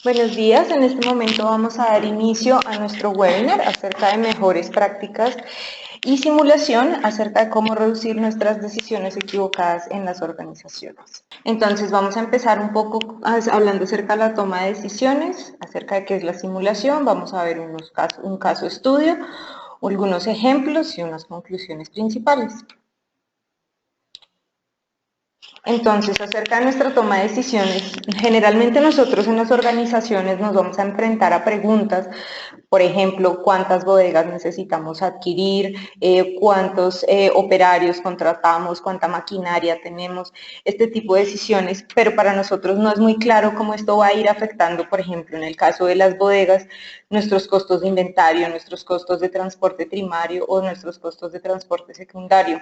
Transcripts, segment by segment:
Buenos días, en este momento vamos a dar inicio a nuestro webinar acerca de mejores prácticas y simulación acerca de cómo reducir nuestras decisiones equivocadas en las organizaciones. Entonces vamos a empezar un poco hablando acerca de la toma de decisiones, acerca de qué es la simulación, vamos a ver un caso estudio, algunos ejemplos y unas conclusiones principales. Entonces, acerca de nuestra toma de decisiones, generalmente nosotros en las organizaciones nos vamos a enfrentar a preguntas, por ejemplo, cuántas bodegas necesitamos adquirir, cuántos operarios contratamos, cuánta maquinaria tenemos, este tipo de decisiones, pero para nosotros no es muy claro cómo esto va a ir afectando, por ejemplo, en el caso de las bodegas, nuestros costos de inventario, nuestros costos de transporte primario o nuestros costos de transporte secundario.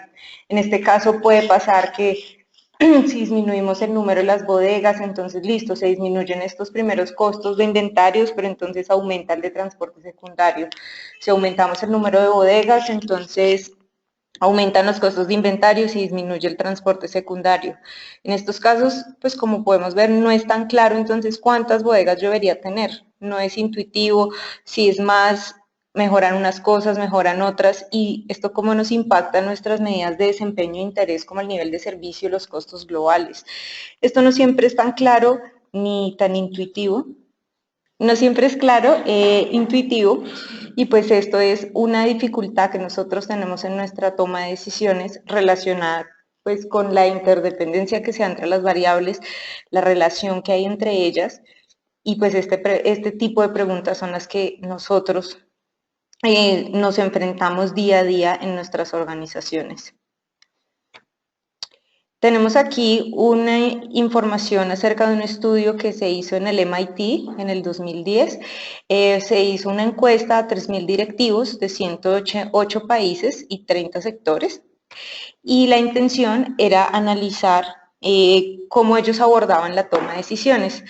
En este caso puede pasar que si disminuimos el número de las bodegas, entonces listo, se disminuyen estos primeros costos de inventarios, pero entonces aumenta el de transporte secundario. Si aumentamos el número de bodegas, entonces aumentan los costos de inventarios y disminuye el transporte secundario. En estos casos, pues como podemos ver, no es tan claro entonces cuántas bodegas yo debería tener. No es intuitivo, si es más, mejoran unas cosas, mejoran otras, y esto cómo nos impacta en nuestras medidas de desempeño e interés, como el nivel de servicio y los costos globales. Esto no siempre es tan claro ni tan intuitivo, no siempre es claro, intuitivo, y pues esto es una dificultad que nosotros tenemos en nuestra toma de decisiones relacionada pues con la interdependencia que se da entre las variables, la relación que hay entre ellas, y pues este tipo de preguntas son las que nosotros nos enfrentamos día a día en nuestras organizaciones. Tenemos aquí una información acerca de un estudio que se hizo en el MIT en el 2010. Se hizo una encuesta a 3.000 directivos de 108 países y 30 sectores, y la intención era analizar cómo ellos abordaban la toma de decisiones,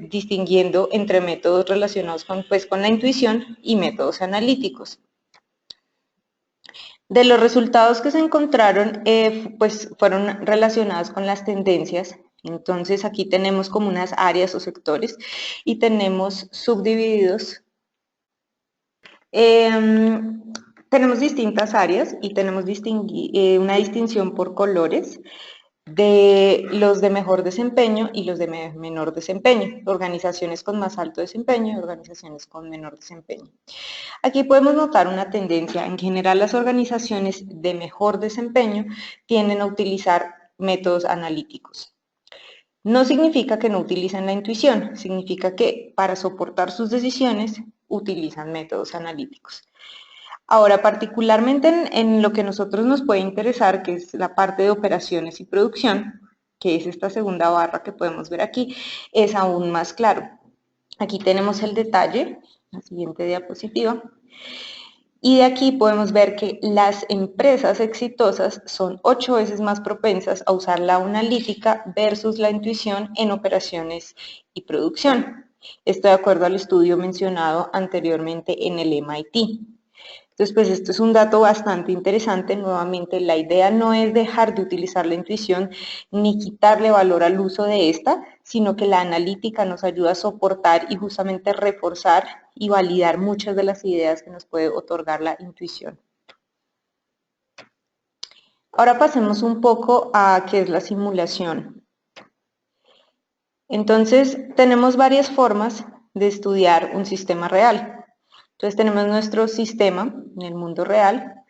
distinguiendo entre métodos relacionados con la intuición y métodos analíticos. De los resultados que se encontraron, pues fueron relacionados con las tendencias. Entonces aquí tenemos como unas áreas o sectores y tenemos subdivididos. Tenemos distintas áreas y tenemos una distinción por colores de los de mejor desempeño y los de menor desempeño, organizaciones con más alto desempeño y organizaciones con menor desempeño. Aquí podemos notar una tendencia. En general, las organizaciones de mejor desempeño tienden a utilizar métodos analíticos. No significa que no utilicen la intuición, significa que para soportar sus decisiones utilizan métodos analíticos. Ahora, particularmente en lo que a nosotros nos puede interesar, que es la parte de operaciones y producción, que es esta segunda barra que podemos ver aquí, es aún más claro. Aquí tenemos el detalle, la siguiente diapositiva, y de aquí podemos ver que las empresas exitosas son 8 veces más propensas a usar la analítica versus la intuición en operaciones y producción. Esto de acuerdo al estudio mencionado anteriormente en el MIT. Entonces, pues esto es un dato bastante interesante. Nuevamente, la idea no es dejar de utilizar la intuición ni quitarle valor al uso de esta, sino que la analítica nos ayuda a soportar y justamente reforzar y validar muchas de las ideas que nos puede otorgar la intuición. Ahora pasemos un poco a qué es la simulación. Entonces, tenemos varias formas de estudiar un sistema real. Entonces tenemos nuestro sistema en el mundo real.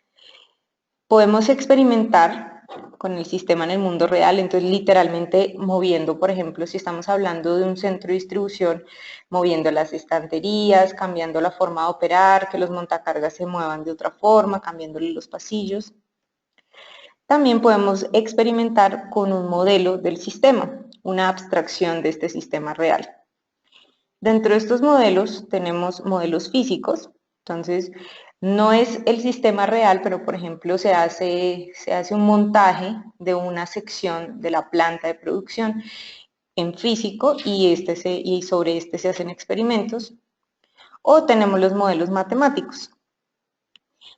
Podemos experimentar con el sistema en el mundo real, entonces literalmente moviendo, por ejemplo, si estamos hablando de un centro de distribución, moviendo las estanterías, cambiando la forma de operar, que los montacargas se muevan de otra forma, cambiándole los pasillos. También podemos experimentar con un modelo del sistema, una abstracción de este sistema real. Dentro de estos modelos tenemos modelos físicos, entonces no es el sistema real, pero por ejemplo se hace un montaje de una sección de la planta de producción en físico y sobre este se hacen experimentos. O tenemos los modelos matemáticos.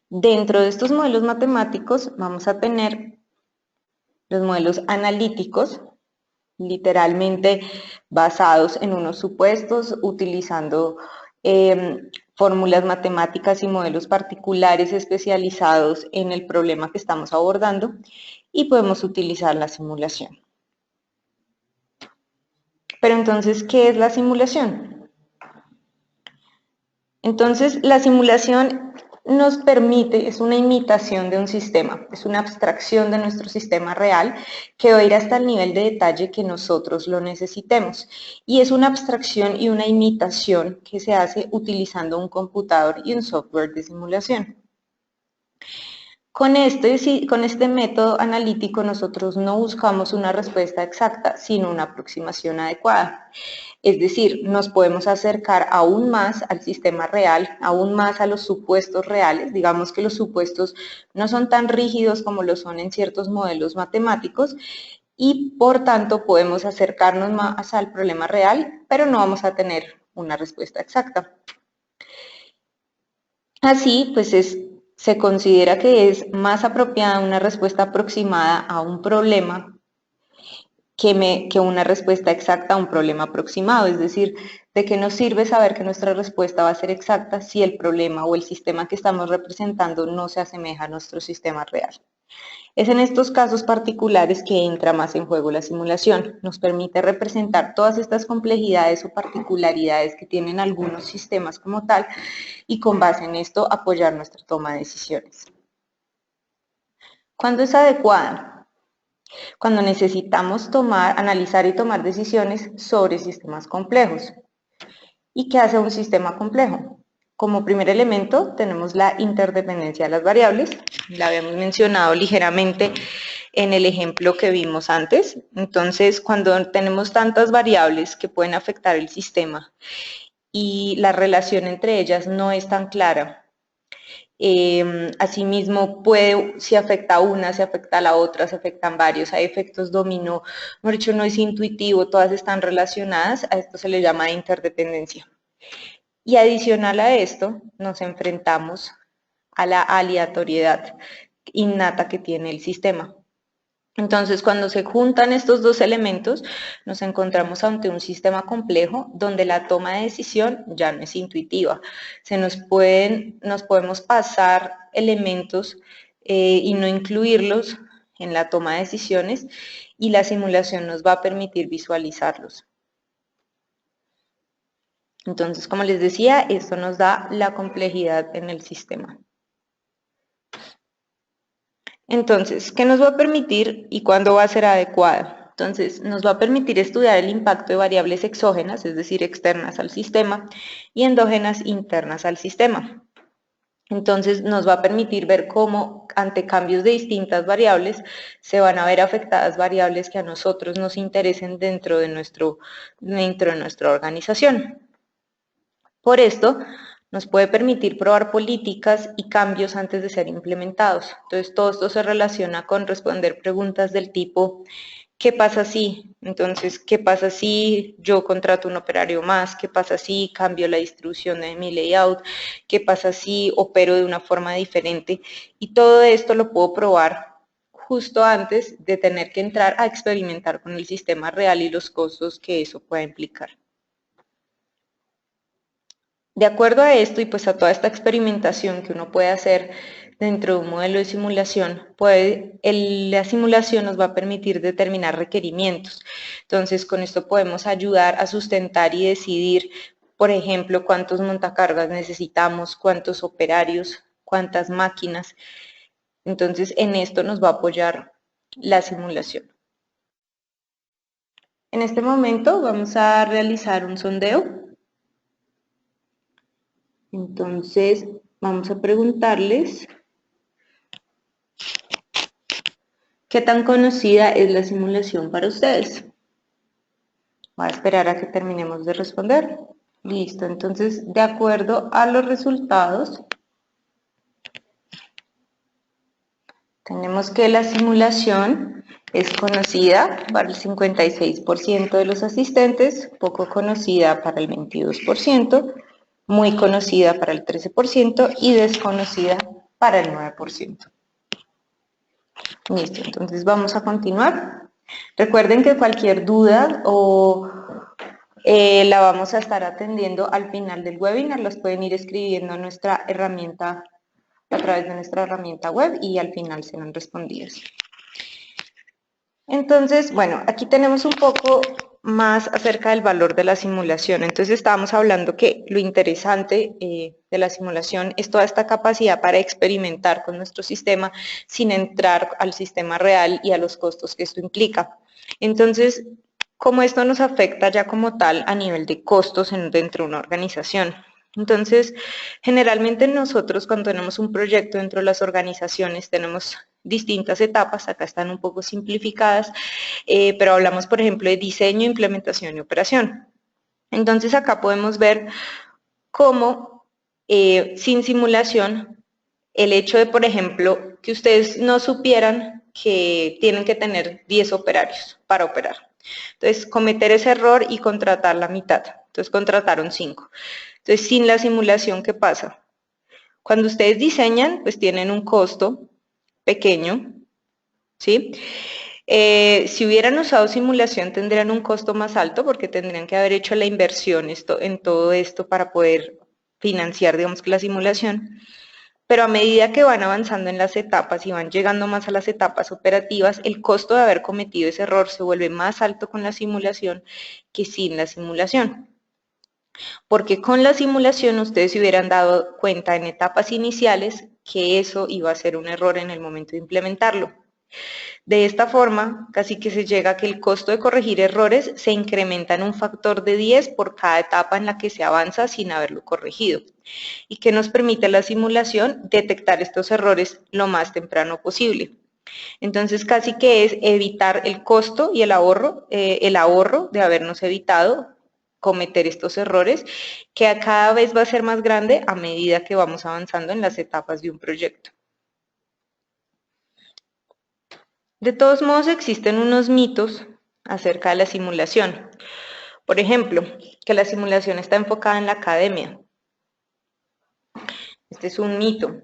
Dentro de estos modelos matemáticos vamos a tener los modelos analíticos, literalmente basados en unos supuestos, utilizando fórmulas matemáticas y modelos particulares especializados en el problema que estamos abordando, y podemos utilizar la simulación. Pero entonces, ¿qué es la simulación? Entonces, la simulación nos permite, es una imitación de un sistema, es una abstracción de nuestro sistema real que va a ir hasta el nivel de detalle que nosotros lo necesitemos. Y es una abstracción y una imitación que se hace utilizando un computador y un software de simulación. Con este método analítico nosotros no buscamos una respuesta exacta, sino una aproximación adecuada. Es decir, nos podemos acercar aún más al sistema real, aún más a los supuestos reales. Digamos que los supuestos no son tan rígidos como lo son en ciertos modelos matemáticos y por tanto podemos acercarnos más al problema real, pero no vamos a tener una respuesta exacta. Así, pues se considera que es más apropiada una respuesta aproximada a un problema que una respuesta exacta a un problema aproximado. Es decir, ¿de qué nos sirve saber que nuestra respuesta va a ser exacta si el problema o el sistema que estamos representando no se asemeja a nuestro sistema real? Es en estos casos particulares que entra más en juego la simulación. Nos permite representar todas estas complejidades o particularidades que tienen algunos sistemas como tal y con base en esto apoyar nuestra toma de decisiones. ¿Cuándo es adecuada? Cuando necesitamos analizar y tomar decisiones sobre sistemas complejos. ¿Y qué hace un sistema complejo? Como primer elemento tenemos la interdependencia de las variables, la habíamos mencionado ligeramente en el ejemplo que vimos antes. Entonces, cuando tenemos tantas variables que pueden afectar el sistema y la relación entre ellas no es tan clara, asimismo, si afecta a una, si afecta a la otra, se afectan varios, hay efectos dominó, mejor dicho, no es intuitivo, todas están relacionadas, a esto se le llama interdependencia. Y adicional a esto, nos enfrentamos a la aleatoriedad innata que tiene el sistema. Entonces, cuando se juntan estos dos elementos, nos encontramos ante un sistema complejo donde la toma de decisión ya no es intuitiva. Nos podemos pasar elementos y no incluirlos en la toma de decisiones y la simulación nos va a permitir visualizarlos. Entonces, como les decía, esto nos da la complejidad en el sistema. Entonces, ¿qué nos va a permitir y cuándo va a ser adecuado? Entonces, nos va a permitir estudiar el impacto de variables exógenas, es decir, externas al sistema, y endógenas internas al sistema. Entonces, nos va a permitir ver cómo, ante cambios de distintas variables, se van a ver afectadas variables que a nosotros nos interesen dentro de nuestra organización. Por esto, nos puede permitir probar políticas y cambios antes de ser implementados. Entonces, todo esto se relaciona con responder preguntas del tipo, ¿qué pasa si? Entonces, ¿qué pasa si yo contrato un operario más? ¿Qué pasa si cambio la distribución de mi layout? ¿Qué pasa si opero de una forma diferente? Y todo esto lo puedo probar justo antes de tener que entrar a experimentar con el sistema real y los costos que eso pueda implicar. De acuerdo a esto y pues a toda esta experimentación que uno puede hacer dentro de un modelo de simulación, la simulación nos va a permitir determinar requerimientos. Entonces, con esto podemos ayudar a sustentar y decidir, por ejemplo, cuántos montacargas necesitamos, cuántos operarios, cuántas máquinas. Entonces, en esto nos va a apoyar la simulación. En este momento vamos a realizar un sondeo. Entonces, vamos a preguntarles ¿qué tan conocida es la simulación para ustedes? Voy a esperar a que terminemos de responder. Listo, entonces, de acuerdo a los resultados, tenemos que la simulación es conocida para el 56% de los asistentes, poco conocida para el 22%, muy conocida para el 13% y desconocida para el 9%. Listo, entonces vamos a continuar. Recuerden que cualquier duda o la vamos a estar atendiendo al final del webinar, los pueden ir escribiendo a nuestra herramienta, a través de nuestra herramienta web y al final serán respondidas. Entonces, bueno, aquí tenemos un poco más acerca del valor de la simulación. Entonces estábamos hablando que lo interesante de la simulación es toda esta capacidad para experimentar con nuestro sistema sin entrar al sistema real y a los costos que esto implica. Entonces, ¿cómo esto nos afecta ya como tal a nivel de costos dentro de una organización? Entonces, generalmente nosotros cuando tenemos un proyecto dentro de las organizaciones tenemos distintas etapas, acá están un poco simplificadas, pero hablamos, por ejemplo, de diseño, implementación y operación. Entonces, acá podemos ver cómo, sin simulación, el hecho de, por ejemplo, que ustedes no supieran que tienen que tener 10 operarios para operar. Entonces, cometer ese error y contratar la mitad. Entonces, contrataron 5. Entonces, sin la simulación, ¿qué pasa? Cuando ustedes diseñan, pues tienen un costo pequeño, ¿sí? Si hubieran usado simulación tendrían un costo más alto porque tendrían que haber hecho la inversión en todo esto para poder financiar, digamos, que la simulación. Pero a medida que van avanzando en las etapas y van llegando más a las etapas operativas, el costo de haber cometido ese error se vuelve más alto con la simulación que sin la simulación. Porque con la simulación ustedes se hubieran dado cuenta en etapas iniciales que eso iba a ser un error en el momento de implementarlo. De esta forma, casi que se llega a que el costo de corregir errores se incrementa en un factor de 10 por cada etapa en la que se avanza sin haberlo corregido. ¿Y que nos permite la simulación? Detectar estos errores lo más temprano posible. Entonces, casi que es evitar el costo y el ahorro de habernos evitado cometer estos errores, que a cada vez va a ser más grande a medida que vamos avanzando en las etapas de un proyecto. De todos modos, existen unos mitos acerca de la simulación. Por ejemplo, que la simulación está enfocada en la academia. Este es un mito,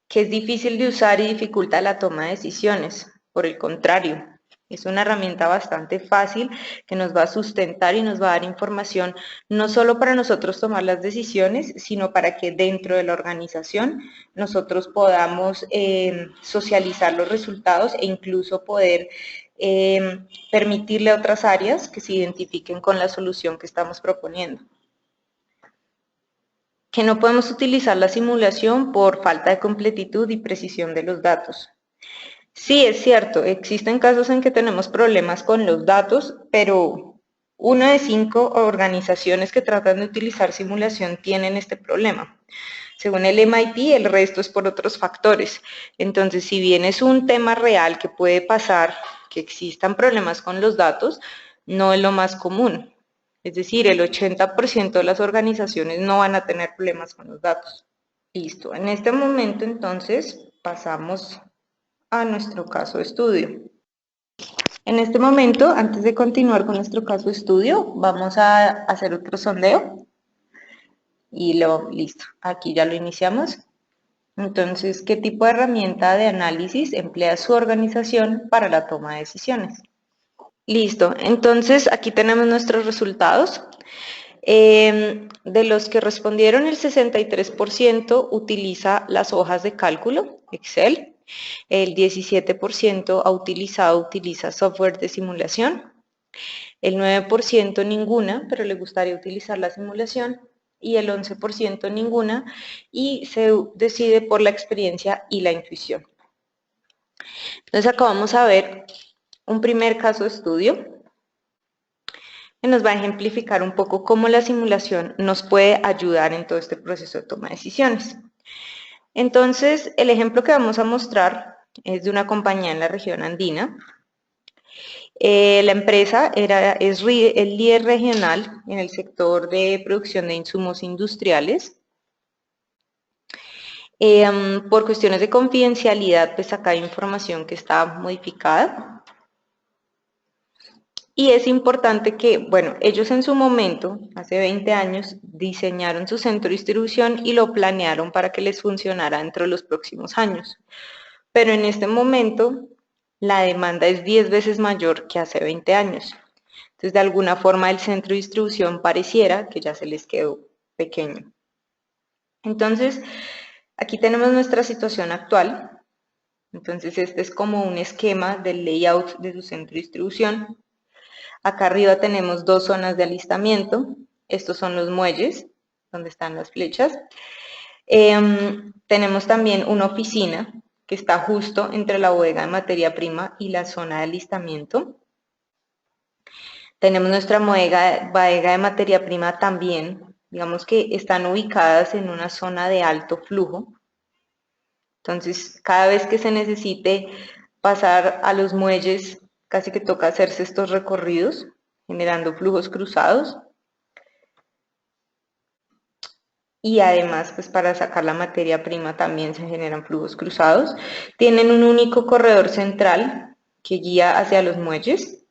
que es difícil de usar y dificulta la toma de decisiones. Por el contrario, es una herramienta bastante fácil que nos va a sustentar y nos va a dar información no solo para nosotros tomar las decisiones, sino para que dentro de la organización nosotros podamos socializar los resultados e incluso poder permitirle a otras áreas que se identifiquen con la solución que estamos proponiendo. Que no podemos utilizar la simulación por falta de completitud y precisión de los datos. Sí, es cierto, existen casos en que tenemos problemas con los datos, pero 1 de 5 organizaciones que tratan de utilizar simulación tienen este problema. Según el MIT, el resto es por otros factores. Entonces, si bien es un tema real que puede pasar, que existan problemas con los datos, no es lo más común. Es decir, el 80% de las organizaciones no van a tener problemas con los datos. Listo, en este momento entonces pasamos a nuestro caso de estudio. En este momento, antes de continuar con nuestro caso de estudio, vamos a hacer otro sondeo. Y listo, aquí ya lo iniciamos. Entonces, ¿qué tipo de herramienta de análisis emplea su organización para la toma de decisiones? Listo, entonces aquí tenemos nuestros resultados. De los que respondieron, el 63% utiliza las hojas de cálculo, Excel, el 17% utiliza software de simulación, el 9% ninguna, pero le gustaría utilizar la simulación, y el 11% ninguna, y se decide por la experiencia y la intuición. Entonces acá vamos a ver un primer caso de estudio que nos va a ejemplificar un poco cómo la simulación nos puede ayudar en todo este proceso de toma de decisiones. Entonces, el ejemplo que vamos a mostrar es de una compañía en la región andina. La empresa es el líder regional en el sector de producción de insumos industriales. Por cuestiones de confidencialidad, pues acá hay información que está modificada. Y es importante que, bueno, ellos en su momento, hace 20 años, diseñaron su centro de distribución y lo planearon para que les funcionara dentro de los próximos años. Pero en este momento la demanda es 10 veces mayor que hace 20 años. Entonces, de alguna forma, el centro de distribución pareciera que ya se les quedó pequeño. Entonces, aquí tenemos nuestra situación actual. Entonces, este es como un esquema del layout de su centro de distribución. Acá arriba tenemos dos zonas de alistamiento. Estos son los muelles, donde están las flechas. Tenemos también una oficina que está justo entre la bodega de materia prima y la zona de alistamiento. Tenemos nuestra bodega de materia prima también, digamos que están ubicadas en una zona de alto flujo. Entonces, cada vez que se necesite pasar a los muelles, casi que toca hacerse estos recorridos, generando flujos cruzados. Y además, pues para sacar la materia prima también se generan flujos cruzados. Tienen un único corredor central que guía hacia los muelles.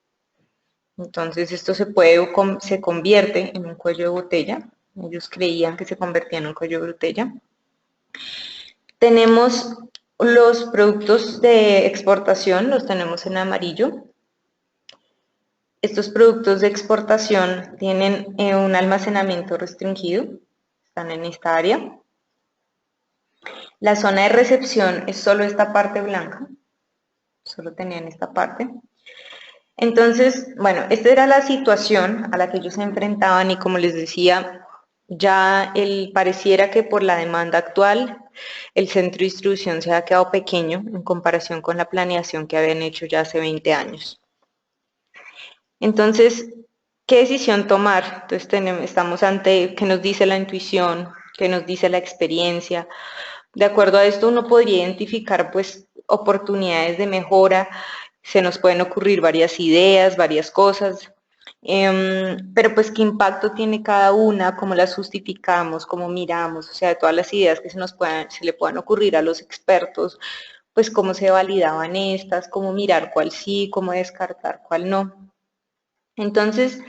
Entonces esto se convierte en un cuello de botella. Ellos creían que se convertía en un cuello de botella. Tenemos los productos de exportación, los tenemos en amarillo. Estos productos de exportación tienen un almacenamiento restringido, están en esta área. La zona de recepción es solo esta parte blanca, solo tenían esta parte. Entonces, bueno, esta era la situación a la que ellos se enfrentaban y como les decía, ya pareciera que por la demanda actual el centro de distribución se ha quedado pequeño en comparación con la planeación que habían hecho ya hace 20 años. Entonces, ¿qué decisión tomar? Entonces estamos ante qué nos dice la intuición, qué nos dice la experiencia. De acuerdo a esto uno podría identificar pues oportunidades de mejora, se nos pueden ocurrir varias ideas, varias cosas, pero pues qué impacto tiene cada una, cómo las justificamos, cómo miramos, o sea, de todas las ideas que se le puedan ocurrir a los expertos, pues cómo se validaban estas, cómo mirar cuál sí, cómo descartar cuál no. Entonces,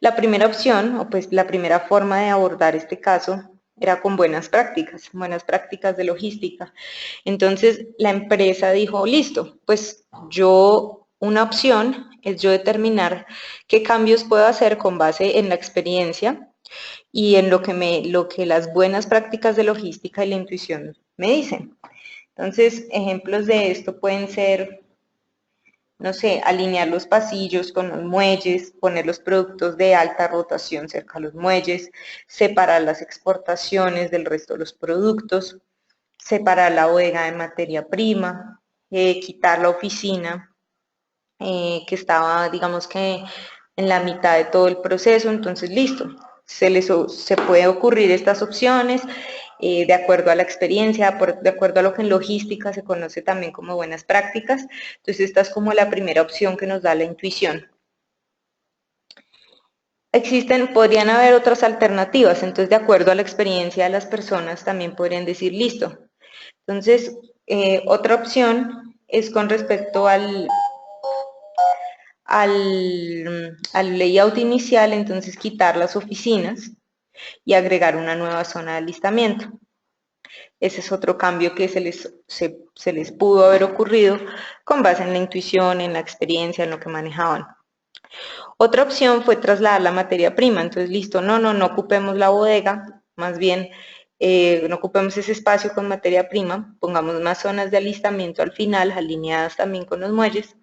la primera opción, o pues la primera forma de abordar este caso, era con buenas prácticas de logística. Entonces, la empresa dijo, listo, pues una opción es yo determinar qué cambios puedo hacer con base en la experiencia y en lo que las buenas prácticas de logística y la intuición me dicen. Entonces, ejemplos de esto pueden ser, no sé, alinear los pasillos con los muelles, poner los productos de alta rotación cerca a los muelles, separar las exportaciones del resto de los productos, separar la bodega de materia prima, quitar la oficina que estaba, digamos que en la mitad de todo el proceso, entonces listo, se puede ocurrir estas opciones de acuerdo a la experiencia, de acuerdo a lo que en logística se conoce también como buenas prácticas. Entonces esta es como la primera opción que nos da la intuición. Podrían haber otras alternativas, entonces de acuerdo a la experiencia de las personas también podrían decir listo. Entonces, otra opción es con respecto al layout inicial, entonces quitar las oficinas y agregar una nueva zona de alistamiento. Ese es otro cambio que se les pudo haber ocurrido con base en la intuición, en la experiencia, en lo que manejaban. Otra opción fue trasladar la materia prima, entonces listo, no ocupemos la bodega, más bien no ocupemos ese espacio con materia prima, pongamos más zonas de alistamiento al final, alineadas también con los muelles,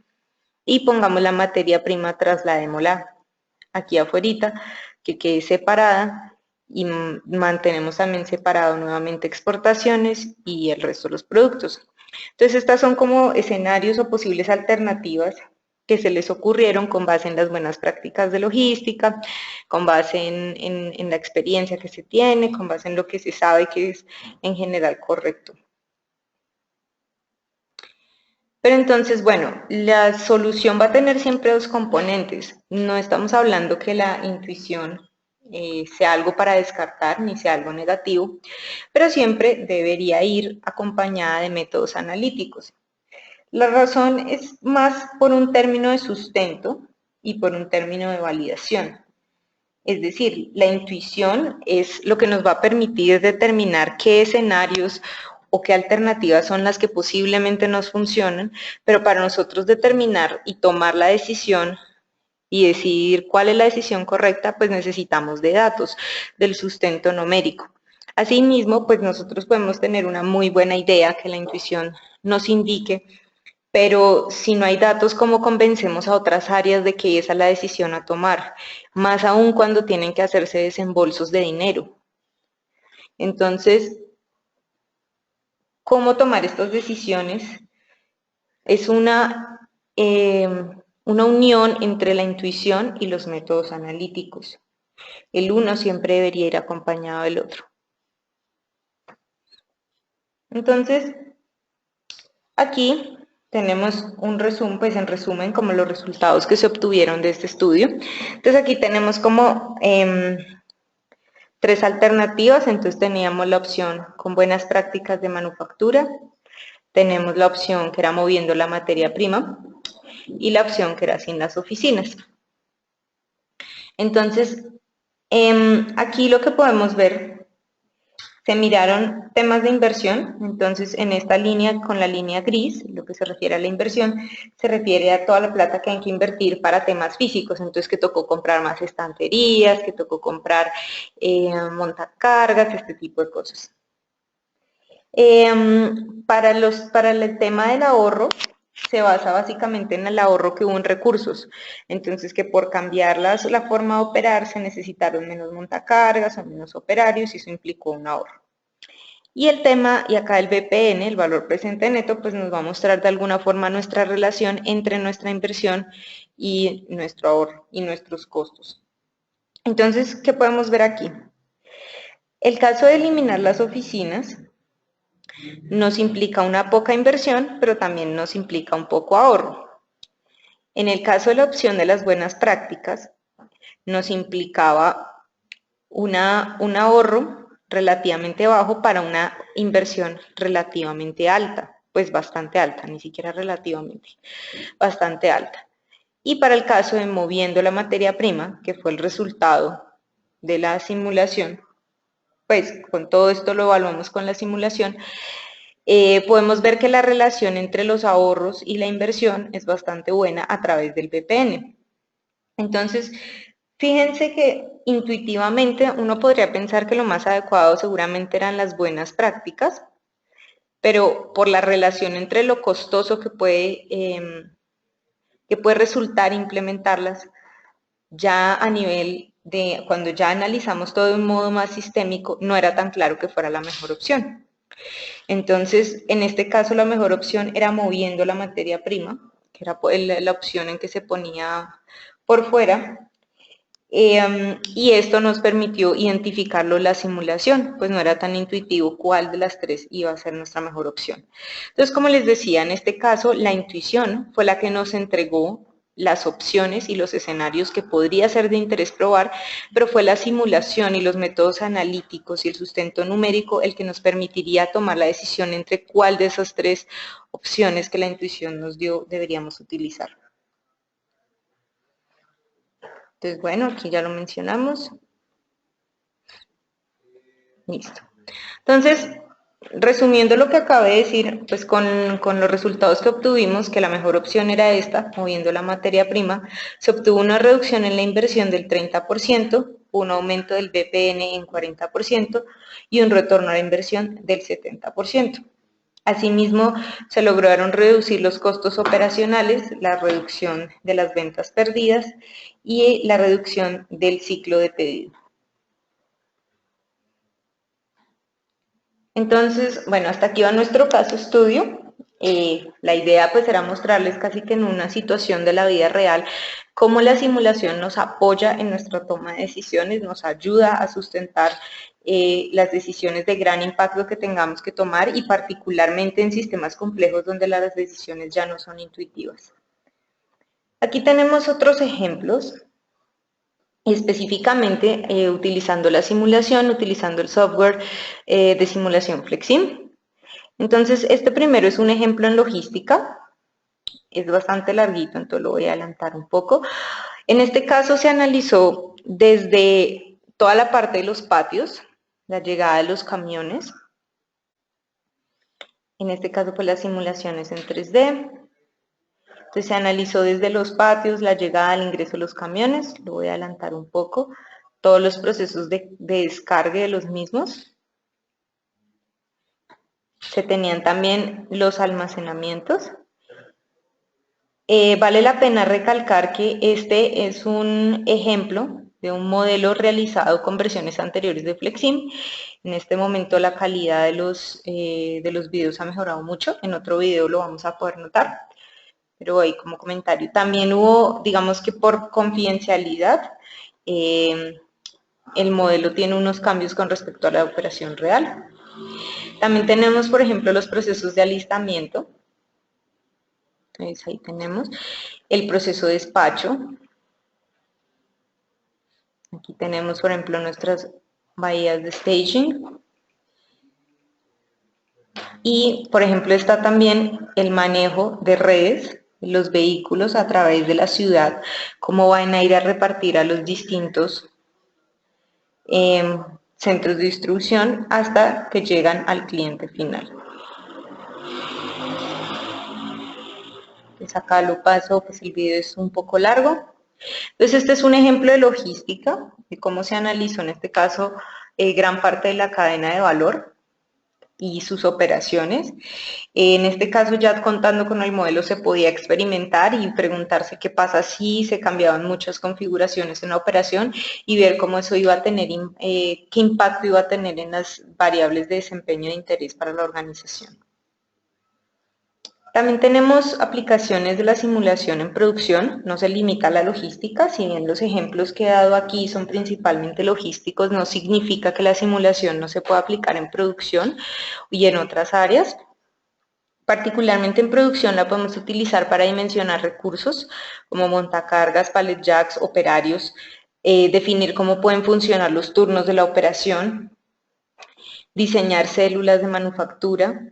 y pongamos la materia prima, trasladémosla aquí afuera, que quede separada y mantenemos también separado nuevamente exportaciones y el resto de los productos. Entonces estas son como escenarios o posibles alternativas que se les ocurrieron con base en las buenas prácticas de logística, con base en la experiencia que se tiene, con base en lo que se sabe que es en general correcto. Pero entonces, bueno, la solución va a tener siempre dos componentes. No estamos hablando que la intuición sea algo para descartar ni sea algo negativo, pero siempre debería ir acompañada de métodos analíticos. La razón es más por un término de sustento y por un término de validación. Es decir, la intuición es lo que nos va a permitir determinar qué escenarios o qué alternativas son las que posiblemente nos funcionan, pero para nosotros determinar y tomar la decisión y decidir cuál es la decisión correcta, pues necesitamos de datos, del sustento numérico. Asimismo, pues nosotros podemos tener una muy buena idea que la intuición nos indique, pero si no hay datos, ¿cómo convencemos a otras áreas de que esa es la decisión a tomar? Más aún cuando tienen que hacerse desembolsos de dinero. Entonces, ¿cómo tomar estas decisiones? Es una unión entre la intuición y los métodos analíticos. El uno siempre debería ir acompañado del otro. Entonces, aquí tenemos un resumen, pues en resumen, como los resultados que se obtuvieron de este estudio. Entonces, aquí tenemos como 3 alternativas. Entonces, teníamos la opción con buenas prácticas de manufactura, tenemos la opción que era moviendo la materia prima y la opción que era sin las oficinas. Entonces, aquí lo que podemos ver, se miraron temas de inversión. Entonces en esta línea, con la línea gris, lo que se refiere a la inversión, se refiere a toda la plata que hay que invertir para temas físicos. Entonces que tocó comprar más estanterías, que tocó comprar montacargas, este tipo de cosas. Para el tema del ahorro, se basa básicamente en el ahorro que hubo en recursos. Entonces, que por cambiar la forma de operar se necesitaron menos montacargas o menos operarios y eso implicó un ahorro. Y el tema, y acá el BPN, el valor presente neto, pues nos va a mostrar de alguna forma nuestra relación entre nuestra inversión y nuestro ahorro y nuestros costos. Entonces, ¿qué podemos ver aquí? El caso de eliminar las oficinas nos implica una poca inversión, pero también nos implica un poco ahorro. En el caso de la opción de las buenas prácticas, nos implicaba un ahorro relativamente bajo para una inversión relativamente alta, pues bastante alta, ni siquiera relativamente, bastante alta. Y para el caso de moviendo la materia prima, que fue el resultado de la simulación, pues con todo esto lo evaluamos con la simulación, podemos ver que la relación entre los ahorros y la inversión es bastante buena a través del BPN. Entonces, fíjense que intuitivamente uno podría pensar que lo más adecuado seguramente eran las buenas prácticas, pero por la relación entre lo costoso que puede resultar implementarlas, ya a nivel de cuando ya analizamos todo de un modo más sistémico, no era tan claro que fuera la mejor opción. Entonces, en este caso, la mejor opción era moviendo la materia prima, que era la opción en que se ponía por fuera, y esto nos permitió identificarlo en la simulación, pues no era tan intuitivo cuál de las 3 iba a ser nuestra mejor opción. Entonces, como les decía, en este caso, la intuición fue la que nos entregó las opciones y los escenarios que podría ser de interés probar, pero fue la simulación y los métodos analíticos y el sustento numérico el que nos permitiría tomar la decisión entre cuál de esas 3 opciones que la intuición nos dio deberíamos utilizar. Entonces, bueno, aquí ya lo mencionamos. Listo. Entonces, resumiendo lo que acabé de decir, pues con los resultados que obtuvimos, que la mejor opción era esta, moviendo la materia prima, se obtuvo una reducción en la inversión del 30%, un aumento del BPN en 40% y un retorno a la inversión del 70%. Asimismo, se lograron reducir los costos operacionales, la reducción de las ventas perdidas y la reducción del ciclo de pedido. Entonces, bueno, hasta aquí va nuestro caso estudio. La idea pues era mostrarles casi que en una situación de la vida real cómo la simulación nos apoya en nuestra toma de decisiones, nos ayuda a sustentar las decisiones de gran impacto que tengamos que tomar y particularmente en sistemas complejos donde las decisiones ya no son intuitivas. Aquí tenemos otros ejemplos. Específicamente utilizando la simulación, utilizando el software de simulación Flexim. Entonces, este primero es un ejemplo en logística, es bastante larguito, entonces lo voy a adelantar un poco. En este caso se analizó desde toda la parte de los patios, la llegada de los camiones, En este caso, pues las simulaciones en 3D. Entonces se analizó desde los patios, la llegada, el ingreso de los camiones, lo voy a adelantar un poco, todos los procesos de descargue de los mismos. Se tenían también los almacenamientos. Vale la pena recalcar que este es un ejemplo de un modelo realizado con versiones anteriores de FlexSim. En este momento la calidad de los videos ha mejorado mucho, en otro video lo vamos a poder notar, pero ahí como comentario. También hubo, digamos que por confidencialidad, el modelo tiene unos cambios con respecto a la operación real. También tenemos, por ejemplo, los procesos de alistamiento. Entonces ahí tenemos el proceso de despacho. Aquí tenemos, por ejemplo, nuestras bahías de staging. Y, por ejemplo, está también el manejo de redes, los vehículos a través de la ciudad, cómo van a ir a repartir a los distintos centros de distribución hasta que llegan al cliente final. Pues acá lo paso, pues el video es un poco largo. Entonces este es un ejemplo de logística, de cómo se analizó en este caso gran parte de la cadena de valor y sus operaciones. En este caso, ya contando con el modelo, se podía experimentar y preguntarse qué pasa si se cambiaban muchas configuraciones en la operación y ver cómo eso iba a tener, qué impacto iba a tener en las variables de desempeño de interés para la organización. También tenemos aplicaciones de la simulación en producción, no se limita a la logística, si bien los ejemplos que he dado aquí son principalmente logísticos, no significa que la simulación no se pueda aplicar en producción y en otras áreas. Particularmente en producción la podemos utilizar para dimensionar recursos como montacargas, pallet jacks, operarios, definir cómo pueden funcionar los turnos de la operación, diseñar células de manufactura,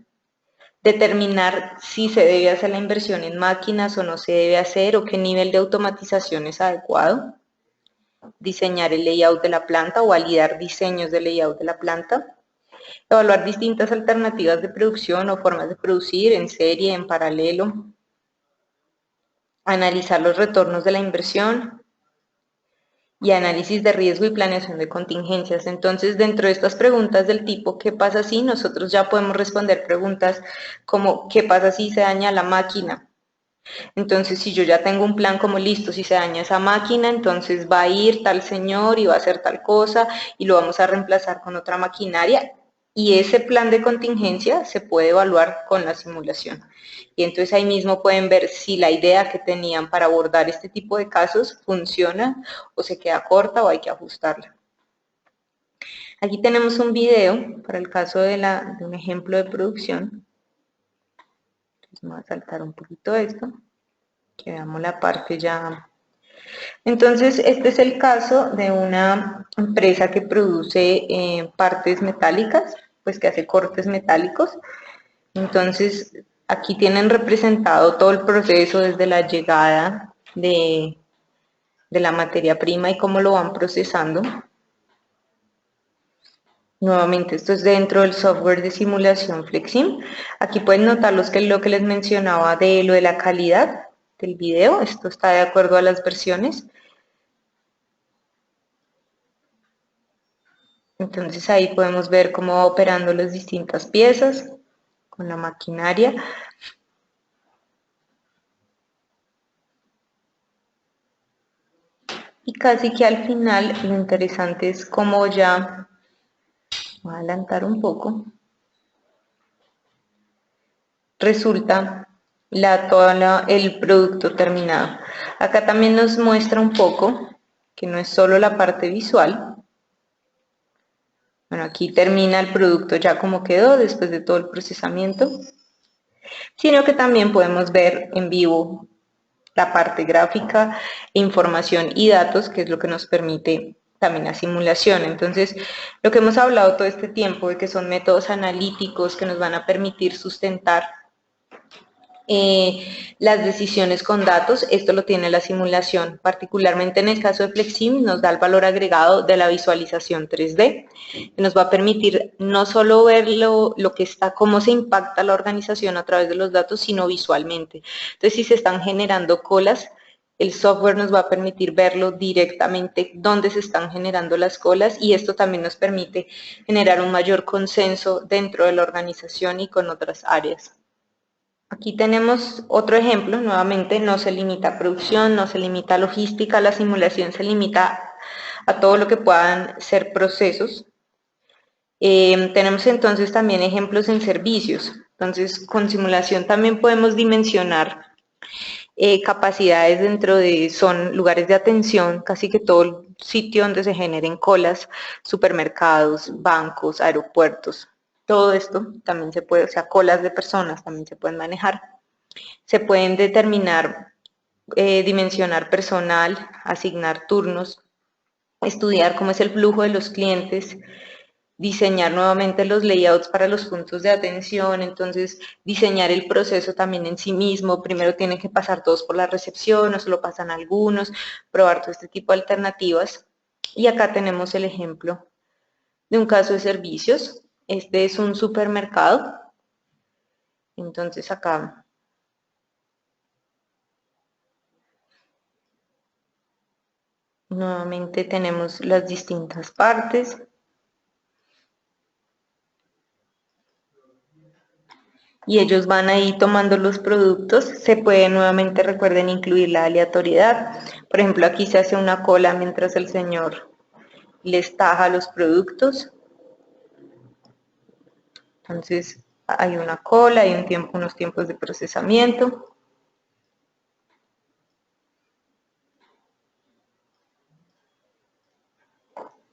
determinar si se debe hacer la inversión en máquinas o no se debe hacer o qué nivel de automatización es adecuado, diseñar el layout de la planta o validar diseños de layout de la planta, evaluar distintas alternativas de producción o formas de producir en serie, en paralelo, analizar los retornos de la inversión y análisis de riesgo y planeación de contingencias. Entonces, dentro de estas preguntas del tipo ¿qué pasa si? Nosotros ya podemos responder preguntas como ¿qué pasa si se daña la máquina? Entonces, si yo ya tengo un plan como listo, si se daña esa máquina, entonces va a ir tal señor y va a hacer tal cosa y lo vamos a reemplazar con otra maquinaria. Y ese plan de contingencia se puede evaluar con la simulación. Y entonces ahí mismo pueden ver si la idea que tenían para abordar este tipo de casos funciona o se queda corta o hay que ajustarla. Aquí tenemos un video para el caso de un ejemplo de producción. Entonces me voy a saltar un poquito esto, que veamos la parte ya. Entonces, este es el caso de una empresa que produce partes metálicas, pues que hace cortes metálicos. Entonces, aquí tienen representado todo el proceso desde la llegada de la materia prima y cómo lo van procesando. Nuevamente, esto es dentro del software de simulación FlexSim. Aquí pueden notar lo que les mencionaba de lo de la calidad del video. Esto está de acuerdo a las versiones. Entonces ahí podemos ver cómo va operando las distintas piezas con la maquinaria. Y casi que al final lo interesante es cómo ya, voy a adelantar un poco, resulta el producto terminado. Acá también nos muestra un poco que no es solo la parte visual. Bueno, aquí termina el producto ya como quedó después de todo el procesamiento, sino que también podemos ver en vivo la parte gráfica, información y datos, que es lo que nos permite también la simulación. Entonces, lo que hemos hablado todo este tiempo de que son métodos analíticos que nos van a permitir sustentar las decisiones con datos. Esto lo tiene la simulación. Particularmente en el caso de FlexSim nos da el valor agregado de la visualización 3D, que nos va a permitir no solo ver lo que está, cómo se impacta la organización a través de los datos, sino visualmente. Entonces, si se están generando colas, el software nos va a permitir verlo directamente dónde se están generando las colas, y esto también nos permite generar un mayor consenso dentro de la organización y con otras áreas. Aquí tenemos otro ejemplo. Nuevamente no se limita a producción, no se limita a logística, la simulación se limita a todo lo que puedan ser procesos. Tenemos entonces también ejemplos en servicios. Entonces, con simulación también podemos dimensionar capacidades dentro de, son lugares de atención, casi que todo el sitio donde se generen colas, supermercados, bancos, aeropuertos. Todo esto también se puede, o sea, colas de personas también se pueden manejar. Se pueden determinar, dimensionar personal, asignar turnos, estudiar cómo es el flujo de los clientes, diseñar nuevamente los layouts para los puntos de atención. Entonces diseñar el proceso también en sí mismo. Primero tienen que pasar todos por la recepción, no solo pasan algunos, probar todo este tipo de alternativas. Y acá tenemos el ejemplo de un caso de servicios. Este es un supermercado. Entonces acá nuevamente tenemos las distintas partes. Y ellos van ahí tomando los productos. Se puede nuevamente, recuerden, incluir la aleatoriedad. Por ejemplo, aquí se hace una cola mientras el señor les taja los productos. Entonces hay una cola, hay unos tiempos de procesamiento.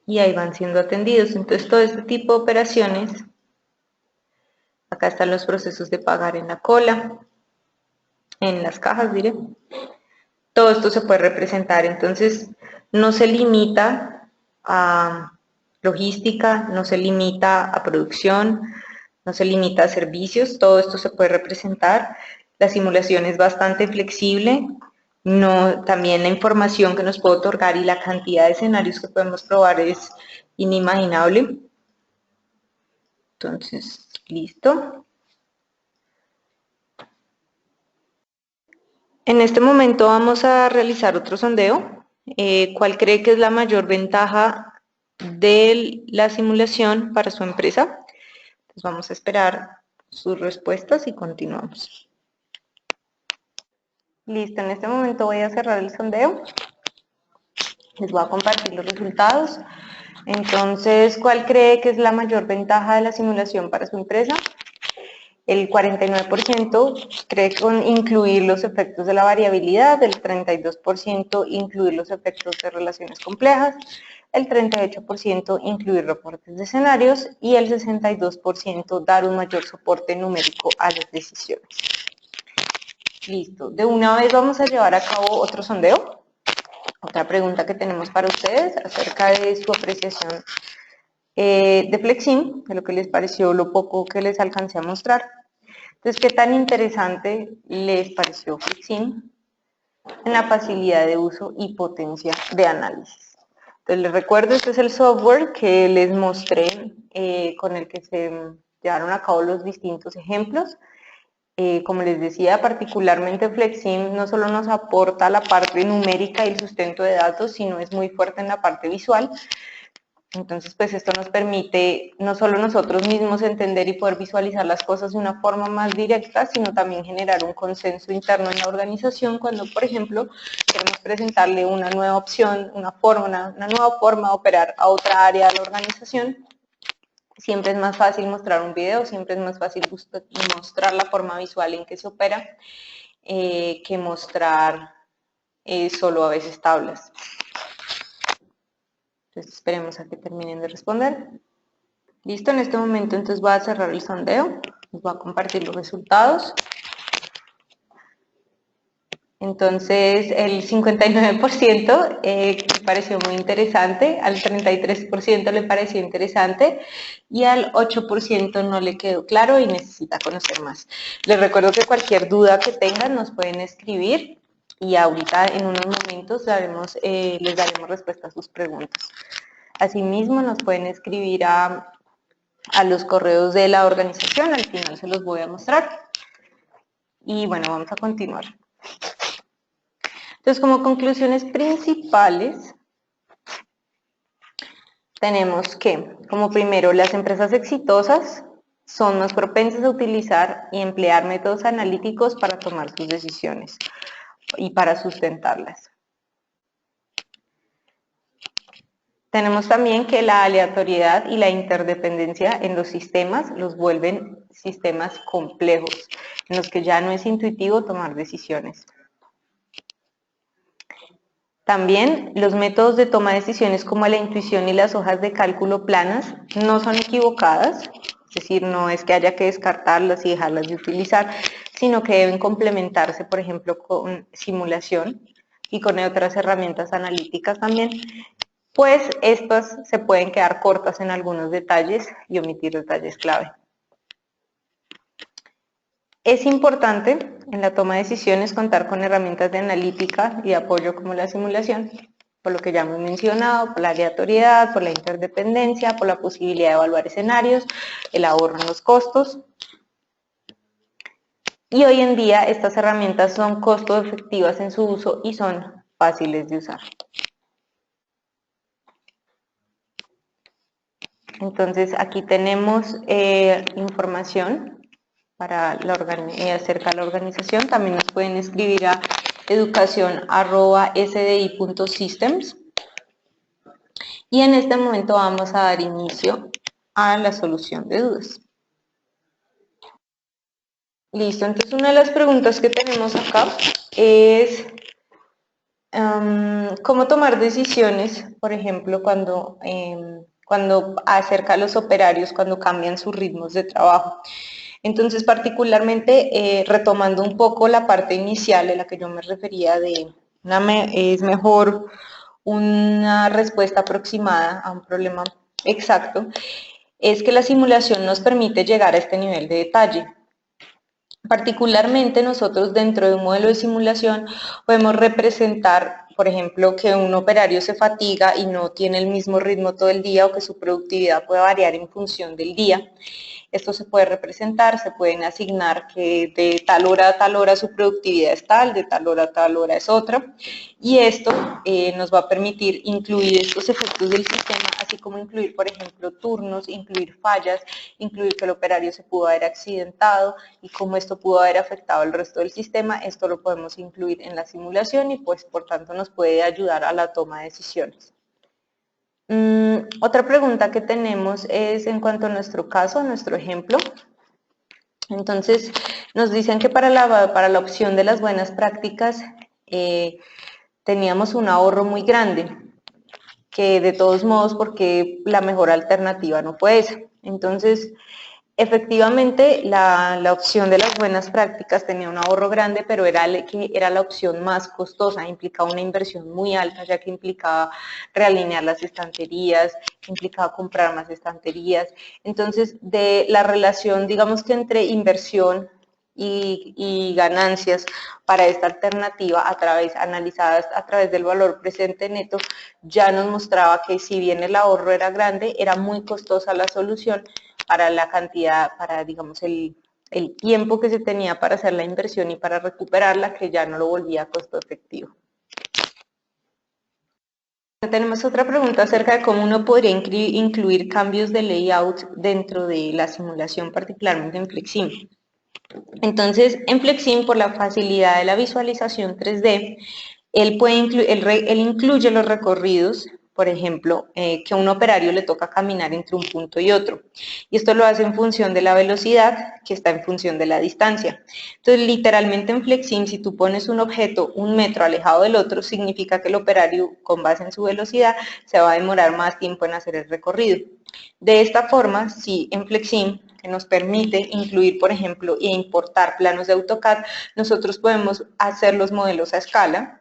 Y ahí van siendo atendidos. Entonces todo este tipo de operaciones, acá están los procesos de pagar en la cola, en las cajas, diré. Todo esto se puede representar. Entonces no se limita a logística, no se limita a producción, no se limita a servicios, todo esto se puede representar. La simulación es bastante flexible. También la información que nos puede otorgar y la cantidad de escenarios que podemos probar es inimaginable. Entonces, listo. En este momento vamos a realizar otro sondeo. ¿Cuál cree que es la mayor ventaja de la simulación para su empresa? Pues vamos a esperar sus respuestas y continuamos. Listo, en este momento voy a cerrar el sondeo. Les voy a compartir los resultados. Entonces, ¿cuál cree que es la mayor ventaja de la simulación para su empresa? El 49% cree con incluir los efectos de la variabilidad, el 32% incluir los efectos de relaciones complejas, el 38% incluir reportes de escenarios y el 62% dar un mayor soporte numérico a las decisiones. Listo, de una vez vamos a llevar a cabo otro sondeo. Otra pregunta que tenemos para ustedes acerca de su apreciación de FlexSim, de lo que les pareció, lo poco que les alcancé a mostrar. Entonces, ¿qué tan interesante les pareció FlexSim en la facilidad de uso y potencia de análisis? Entonces, les recuerdo, este es el software que les mostré, con el que se llevaron a cabo los distintos ejemplos. Como les decía, particularmente FlexSim no solo nos aporta la parte numérica y el sustento de datos, sino es muy fuerte en la parte visual. Entonces, pues esto nos permite no solo nosotros mismos entender y poder visualizar las cosas de una forma más directa, sino también generar un consenso interno en la organización cuando, por ejemplo, queremos presentarle una nueva opción, una nueva forma de operar a otra área de la organización. Siempre es más fácil mostrar un video, siempre es más fácil mostrar la forma visual en que se opera, que mostrar solo a veces tablas. Entonces esperemos a que terminen de responder. Listo, en este momento entonces voy a cerrar el sondeo, les voy a compartir los resultados. Entonces, el 59% le pareció muy interesante, al 33% le pareció interesante y al 8% no le quedó claro y necesita conocer más. Les recuerdo que cualquier duda que tengan nos pueden escribir y ahorita en unos momentos les daremos respuesta a sus preguntas. Asimismo, nos pueden escribir a los correos de la organización, al final se los voy a mostrar. Y bueno, vamos a continuar. Entonces, como conclusiones principales, tenemos que, como primero, las empresas exitosas son más propensas a utilizar y emplear métodos analíticos para tomar sus decisiones y para sustentarlas. Tenemos también que la aleatoriedad y la interdependencia en los sistemas los vuelven sistemas complejos, en los que ya no es intuitivo tomar decisiones. También los métodos de toma de decisiones como la intuición y las hojas de cálculo planas no son equivocadas, es decir, no es que haya que descartarlas y dejarlas de utilizar, sino que deben complementarse, por ejemplo, con simulación y con otras herramientas analíticas también, pues estas se pueden quedar cortas en algunos detalles y omitir detalles clave. Es importante en la toma de decisiones contar con herramientas de analítica y apoyo como la simulación, por lo que ya hemos mencionado, por la aleatoriedad, por la interdependencia, por la posibilidad de evaluar escenarios, el ahorro en los costos. Y hoy en día estas herramientas son costo efectivas en su uso y son fáciles de usar. Entonces aquí tenemos información acerca de la organización. También nos pueden escribir a educación@sdi.systems. Y en este momento vamos a dar inicio a la solución de dudas. Listo, entonces una de las preguntas que tenemos acá es cómo tomar decisiones, por ejemplo, cuando acerca a los operarios, cuando cambian sus ritmos de trabajo. Entonces, particularmente, retomando un poco la parte inicial en la que yo me refería es mejor una respuesta aproximada a un problema exacto, es que la simulación nos permite llegar a este nivel de detalle. Particularmente nosotros dentro de un modelo de simulación podemos representar, por ejemplo, que un operario se fatiga y no tiene el mismo ritmo todo el día o que su productividad puede variar en función del día. Esto se puede representar, se pueden asignar que de tal hora a tal hora su productividad es tal, de tal hora a tal hora es otra, y esto nos va a permitir incluir estos efectos del sistema, así como incluir, por ejemplo, turnos, incluir fallas, incluir que el operario se pudo haber accidentado y cómo esto pudo haber afectado el resto del sistema. Esto lo podemos incluir en la simulación y pues por tanto nos puede ayudar a la toma de decisiones. Otra pregunta que tenemos es en cuanto a nuestro caso, nuestro ejemplo. Entonces, nos dicen que para la opción de las buenas prácticas teníamos un ahorro muy grande, que de todos modos, porque la mejor alternativa no fue esa. Entonces, efectivamente, la opción de las buenas prácticas tenía un ahorro grande, pero era la opción más costosa, implicaba una inversión muy alta, ya que implicaba realinear las estanterías, implicaba comprar más estanterías. Entonces, de la relación, digamos que entre inversión y ganancias para esta alternativa analizadas a través del valor presente neto, ya nos mostraba que si bien el ahorro era grande, era muy costosa la solución para la cantidad, para digamos el tiempo que se tenía para hacer la inversión y para recuperarla, que ya no lo volvía costo efectivo. Tenemos otra pregunta acerca de cómo uno podría incluir cambios de layout dentro de la simulación, particularmente en Flexim. Entonces, en Flexim, por la facilidad de la visualización 3D, él incluye los recorridos, por ejemplo, que a un operario le toca caminar entre un punto y otro. Y esto lo hace en función de la velocidad, que está en función de la distancia. Entonces, literalmente en Flexim, si tú pones un objeto 1 metro alejado del otro, significa que el operario, con base en su velocidad, se va a demorar más tiempo en hacer el recorrido. De esta forma, si en Flexim que nos permite incluir, por ejemplo, e importar planos de AutoCAD, nosotros podemos hacer los modelos a escala,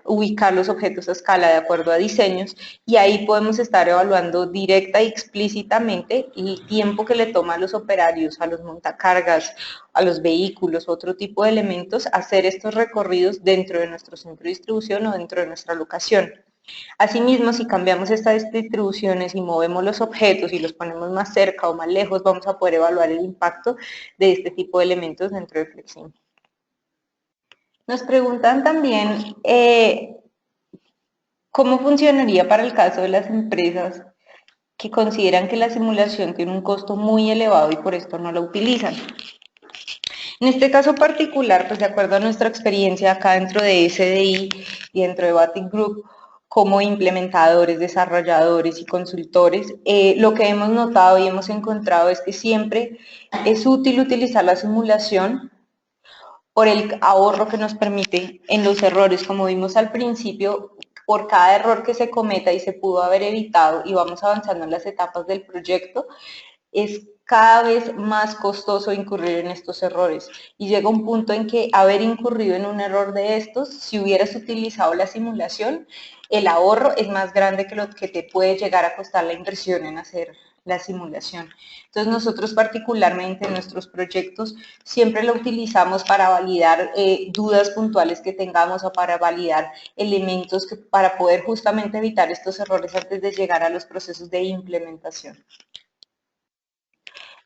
ubicar los objetos a escala de acuerdo a diseños y ahí podemos estar evaluando directa y explícitamente el tiempo que le toma a los operarios, a los montacargas, a los vehículos, otro tipo de elementos, hacer estos recorridos dentro de nuestro centro de distribución o dentro de nuestra locación. Asimismo, si cambiamos estas distribuciones y movemos los objetos y los ponemos más cerca o más lejos, vamos a poder evaluar el impacto de este tipo de elementos dentro de Flexim. Nos preguntan también cómo funcionaría para el caso de las empresas que consideran que la simulación tiene un costo muy elevado y por esto no la utilizan. En este caso particular, pues de acuerdo a nuestra experiencia acá dentro de SDI y dentro de Batic Group, como implementadores, desarrolladores y consultores, lo que hemos notado y hemos encontrado es que siempre es útil utilizar la simulación por el ahorro que nos permite en los errores, como vimos al principio, por cada error que se cometa y se pudo haber evitado y vamos avanzando en las etapas del proyecto, es cada vez más costoso incurrir en estos errores y llega un punto en que haber incurrido en un error de estos, si hubieras utilizado la simulación, el ahorro es más grande que lo que te puede llegar a costar la inversión en hacer la simulación. Entonces nosotros particularmente en nuestros proyectos siempre lo utilizamos para validar dudas puntuales que tengamos o para validar elementos para poder justamente evitar estos errores antes de llegar a los procesos de implementación.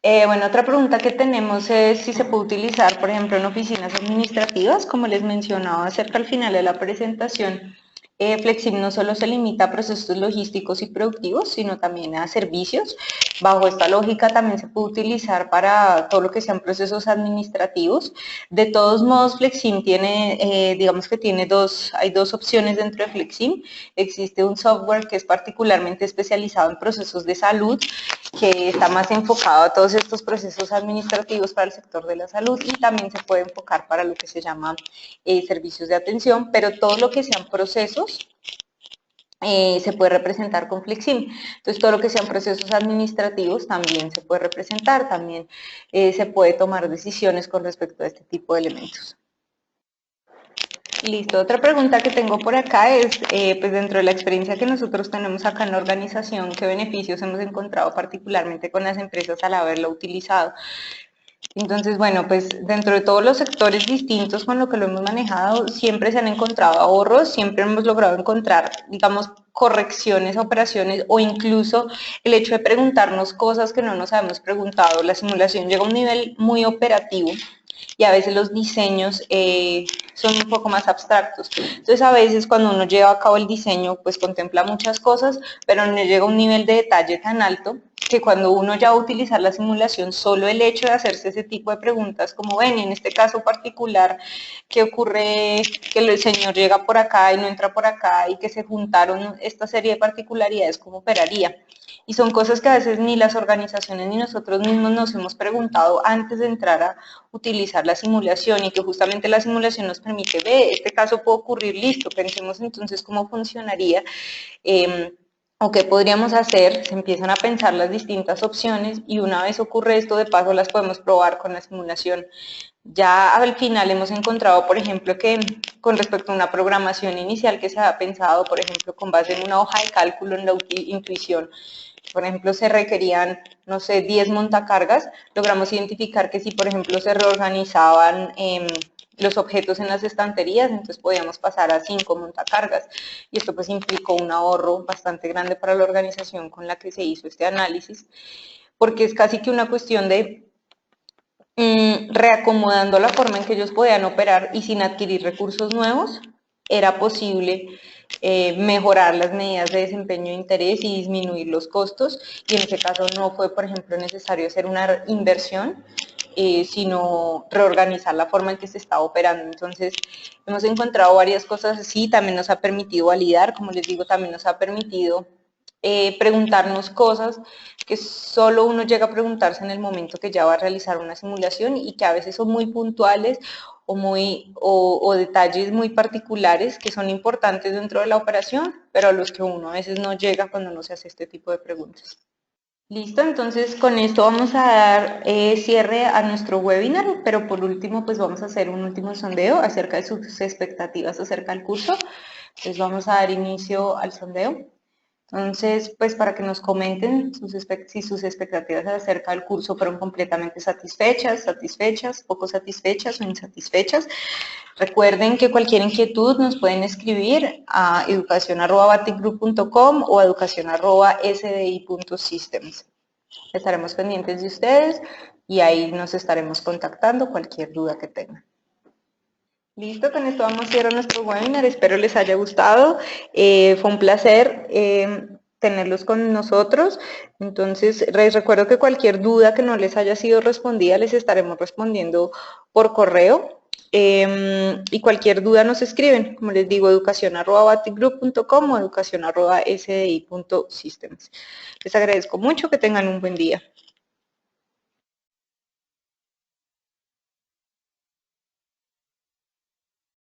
Bueno, otra pregunta que tenemos es si se puede utilizar, por ejemplo, en oficinas administrativas, como les mencionaba acerca al final de la presentación. Flexim no solo se limita a procesos logísticos y productivos, sino también a servicios. Bajo esta lógica también se puede utilizar para todo lo que sean procesos administrativos. De todos modos, Flexim tiene, digamos que hay dos opciones dentro de Flexim. Existe un software que es particularmente especializado en procesos de salud, que está más enfocado a todos estos procesos administrativos para el sector de la salud y también se puede enfocar para lo que se llama servicios de atención, pero todo lo que sean procesos se puede representar con Flexim. Entonces, todo lo que sean procesos administrativos también se puede representar, también se puede tomar decisiones con respecto a este tipo de elementos. Listo, otra pregunta que tengo por acá es, pues dentro de la experiencia que nosotros tenemos acá en la organización, ¿qué beneficios hemos encontrado particularmente con las empresas al haberlo utilizado? Entonces, bueno, pues dentro de todos los sectores distintos con lo que lo hemos manejado, siempre se han encontrado ahorros, siempre hemos logrado encontrar, digamos, correcciones, operaciones o incluso el hecho de preguntarnos cosas que no nos habíamos preguntado. La simulación llega a un nivel muy operativo y a veces los diseños son un poco más abstractos. Entonces, a veces cuando uno lleva a cabo el diseño, pues contempla muchas cosas, pero no llega a un nivel de detalle tan alto que cuando uno ya va a utilizar la simulación, solo el hecho de hacerse ese tipo de preguntas, como ven, en este caso particular, ¿qué ocurre que el señor llega por acá y no entra por acá y que se juntaron esta serie de particularidades, cómo operaría? Y son cosas que a veces ni las organizaciones ni nosotros mismos nos hemos preguntado antes de entrar a utilizar la simulación y que justamente la simulación nos permite ver, este caso puede ocurrir, listo, pensemos entonces cómo funcionaría o qué podríamos hacer, se empiezan a pensar las distintas opciones y una vez ocurre esto, de paso las podemos probar con la simulación. Ya al final hemos encontrado, por ejemplo, que con respecto a una programación inicial que se ha pensado, por ejemplo, con base en una hoja de cálculo en la intuición, por ejemplo, se requerían, no sé, 10 montacargas, logramos identificar que si, por ejemplo, se reorganizaban los objetos en las estanterías, entonces podíamos pasar a 5 montacargas. Y esto pues implicó un ahorro bastante grande para la organización con la que se hizo este análisis, porque es casi que una cuestión de reacomodando la forma en que ellos podían operar y sin adquirir recursos nuevos, era posible mejorar las medidas de desempeño de interés y disminuir los costos, y en ese caso no fue, por ejemplo, necesario hacer una inversión, sino reorganizar la forma en que se estaba operando. Entonces, hemos encontrado varias cosas así, también nos ha permitido validar, como les digo, también nos ha permitido preguntarnos cosas que solo uno llega a preguntarse en el momento que ya va a realizar una simulación y que a veces son muy puntuales o detalles muy particulares que son importantes dentro de la operación, pero a los que uno a veces no llega cuando no se hace este tipo de preguntas. Listo, entonces con esto vamos a dar cierre a nuestro webinar, pero por último pues vamos a hacer un último sondeo acerca de sus expectativas acerca del curso. Entonces vamos a dar inicio al sondeo. Entonces, pues para que nos comenten si sus expectativas acerca del curso fueron completamente satisfechas, poco satisfechas o insatisfechas. Recuerden que cualquier inquietud nos pueden escribir a educacion@baticgroup.com o a educacion@sdi.systems. Estaremos pendientes de ustedes y ahí nos estaremos contactando cualquier duda que tengan. Listo, con esto vamos a cierrar nuestro webinar. Espero les haya gustado. Fue un placer tenerlos con nosotros. Entonces, les recuerdo que cualquier duda que no les haya sido respondida, les estaremos respondiendo por correo. Y cualquier duda nos escriben, como les digo, educacion@baticgroup.com o educacion@sdi.systems. Les agradezco mucho, que tengan un buen día.